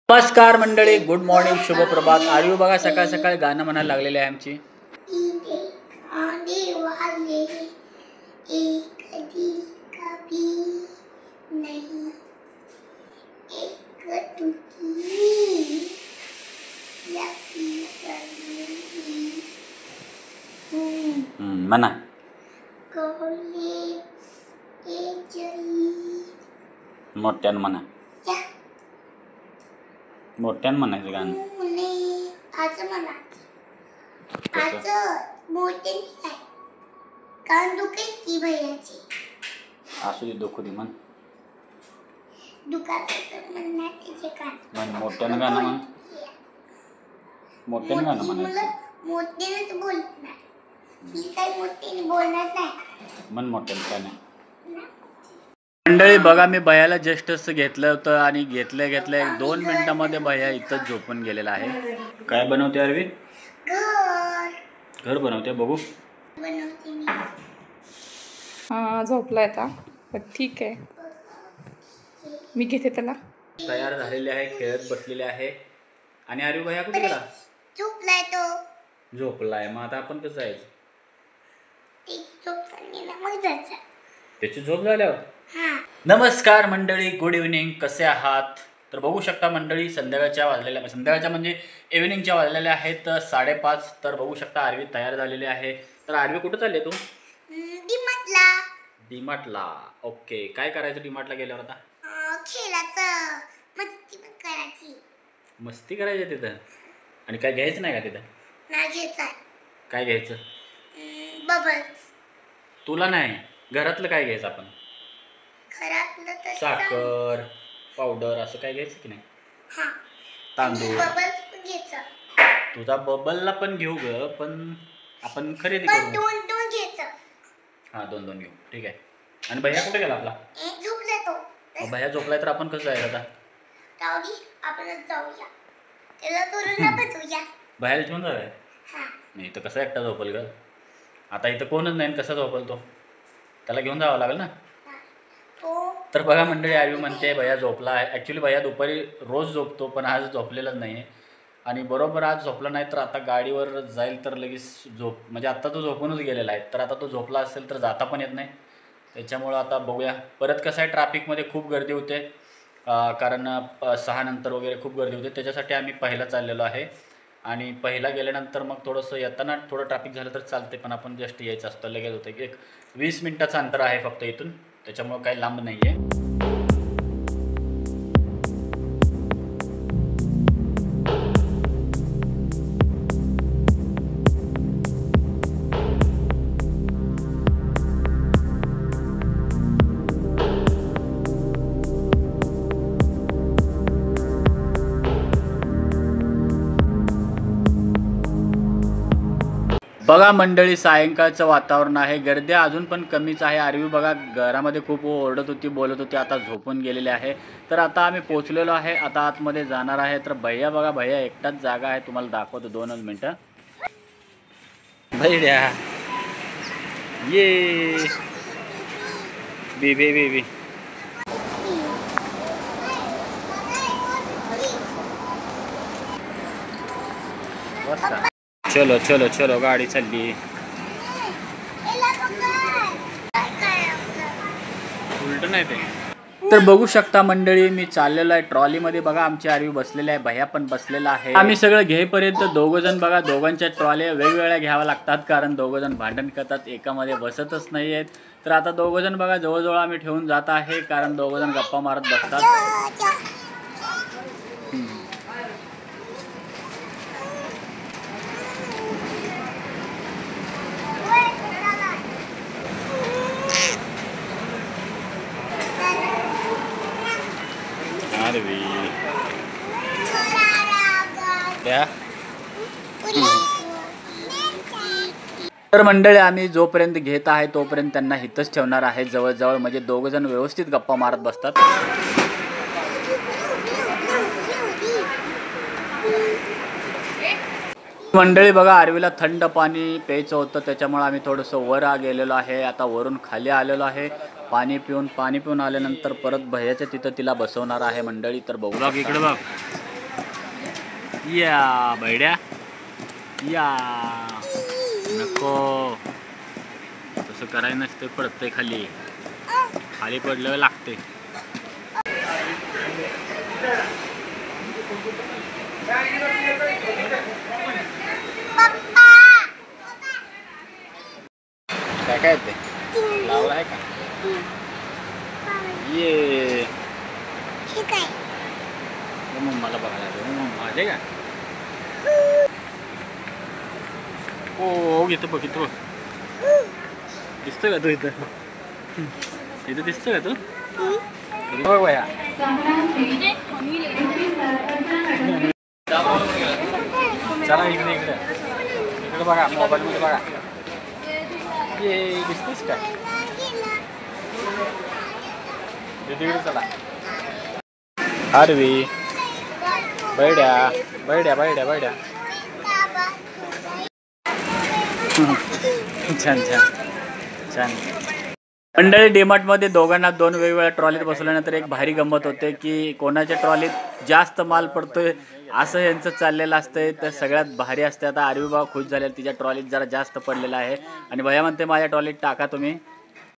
नमस्कार मंडळी, good morning, शुभ प्रभात. आरयू बघा सकाळ सकाळी गाणं म्हणायला लागलेले आहे आमची. म्हणा मोठ्यानं म्हणा, मोठ्यानं म्हणायचं गाणं. असू दे, दुखू दे म्हण. मोठ्यानं गाणं म्हण, मोठ्यानं गाणं म्हणायचं. मन मोठ्यानं काय नाही. मंडळी बघा, मी भैयाला जस्टच घेतलं होतं आणि घेतल्या 2 मिनिटांमध्ये भैया इथंच झोपून गेलेला आहे. काय बनवते आरवी? घर बनवते. बघू. हा, झोपलाय आता, पण ठीक आहे, मी घेते त्याला. तयार झालेले आहे, खेळत बसलेले आहे. आणि आरवी भैया कुठे गेला? झोपलाय तो. झोपलाय. मग आता आपण कसं जायचं? त्याची झोप झाल्यावर. नमस्कार मंडळी, गुड इव्हनिंग. कसे आहात? तर बघू शकता मंडळी, संध्याकाळच्या म्हणजे इव्हनिंगच्या वाजलेल्या आहेत 5:30. तर बघू शकता आरवी तयार झालेली आहे. तर आरवी कुठं चालले तू? डीमार्टला. ओके. काय करायचं डीमार्टला गेल्यावर आता? खेळाचं, मस्ती पण करायची. मस्ती करायची तिथं? आणि काय घ्यायचं नाही का तिथं? नाही घ्यायचं. काय घ्यायचं? बबल्स. तुला नाही, घरातलं काय घ्यायचं आपण? घरातलं तर साखर, पावडर असं काय घ्यायचं की नाही? हां, तांदूळ. बबल्स पण घ्यायचं. तुझा बबलला पण घेऊ ग, पण आपण खरेदी पण करू. 2 घ्यायचं. हां, 2 घेऊ. ठीक आहे. आणि भैया कुठे गेला आपला? झोपला तो. भैया झोपलाय, तर आपण कसं जायचं आता? रावडी, आपणच जाऊया. त्याला तुरुंगा बसवूया. भैयाला ठेवून जाऊया? हां. नाही तर कसं एकटा झोपल ग? आता इथं कोणच नाही, कसा झोपल तो? त्याला घेऊन जावं लागेल ना. तर बघा मंडळी, आरवी म्हणते भैया झोपला आहे. ॲक्च्युली भैया दुपारी रोज झोपतो, पण आज झोपलेलाच नाही आहे. आणि बरोबर आज झोपला नाही, तर आता गाडीवर जाईल तर लगेच म्हणजे आत्ता तो झोपूनच गेलेला आहे. तर आता तो झोपला असेल तर जाता पण येत नाही. त्याच्यामुळं आता बघूया. परत कसं आहे, ट्रॅफिकमध्ये खूप गर्दी होते, कारण 6 नंतर वगैरे खूप गर्दी होते. त्याच्यासाठी आम्ही पहिला चाललेलो आहे. आणि पहिला गेल्यानंतर मग थोडंसं येताना थोडं ट्रॅफिक झालं तर चालते, पण आपण जस्ट यायचं असतं, लगेच होतं. एक 20 मिनिटाचं अंतर आहे फक्त इथून, त्याच्यामुळं काही लांब नाही आहे. बघा मंडळी, सायंकाळचं वातावरण आहे. गर्दी अजून पण कमीच आहे. आरवी बघा घरामध्ये खूप ओरडत होती, बोलत होती, आता झोपून गेलेले आहे. तर आता आम्ही पोचलेलो आहे, आता आतमध्ये जाणार आहे. तर भैया बघा, भैया एकटाच जागा आहे, तुम्हाला दाखवतो 2 मिनटं. भैया ये बेबी. चलो गाडी चालली. उलट नाही ते. तर बघू शकता मंडळी, मी चाललेलो आहे ट्रॉलीमध्ये. बघा आमची आरवी बसलेली आहे, भैया पण बसलेला आहे. आम्ही सगळं घेईपर्यंत दोघंजण बघा, दोघांच्या ट्रॉल्या वेगवेगळ्या घ्याव्या लागतात, कारण दोघंजण भांडण करतात, एकामध्ये बसतच नाही आहेत. तर आता दोघंजण बघा जवळजवळ आम्ही ठेवून जात आहे, कारण दोघंजण गप्पा मारत बसतात. तर मंडळी, आम्ही जोपर्यंत घेत आहे तोपर्यंत त्यांना इथंच ठेवणार आहे जवळजवळ, म्हणजे दोघंजण व्यवस्थित गप्पा मारत बसतात. मंडळी बघा, आरवीला थंड पाणी प्यायचं होतं, त्याच्यामुळे आम्ही थोडंसं वर गेलेलो आहे. आता वरून खाली आलेलो आहे. पाणी पिऊन आल्यानंतर परत भैयाच्या तिथं तिला बसवणार आहे मंडळी. तर बघू, इकडे बघ. या बैड्या या नको तसं करायला नसतं पडतंय खाली खाली पडलं लागते काय काय ते लावलं आहे का ये ठीक आहे मम्माला बघायला मम्मा आहे का ओ घेतो बघ इथं बघ दिसतं का तू इथं इथं दिसतं का तू बघ बया चला इकडे इकडे इकडे बघा मोबाईलमध्ये बघा ये दिसतेस का तिकडे चला आरवी बैड्या बैड्या बैड्या बैड्या छान छान छान मंडळी डीमार्टमध्ये दोघांना दोन वेगवेगळ्या ट्रॉलीत बसवल्यानंतर एक भारी गंमत होते की कोणाच्या ट्रॉलीत जास्त माल पडतोय असं यांचं चाललेलं असतंय तर सगळ्यात भारी असते आता आरवी बाबा खुश झाले तिच्या ट्रॉलीत जरा जास्त पडलेला आहे आणि भैया म्हणते माझ्या ट्रॉलीत टाका तुम्ही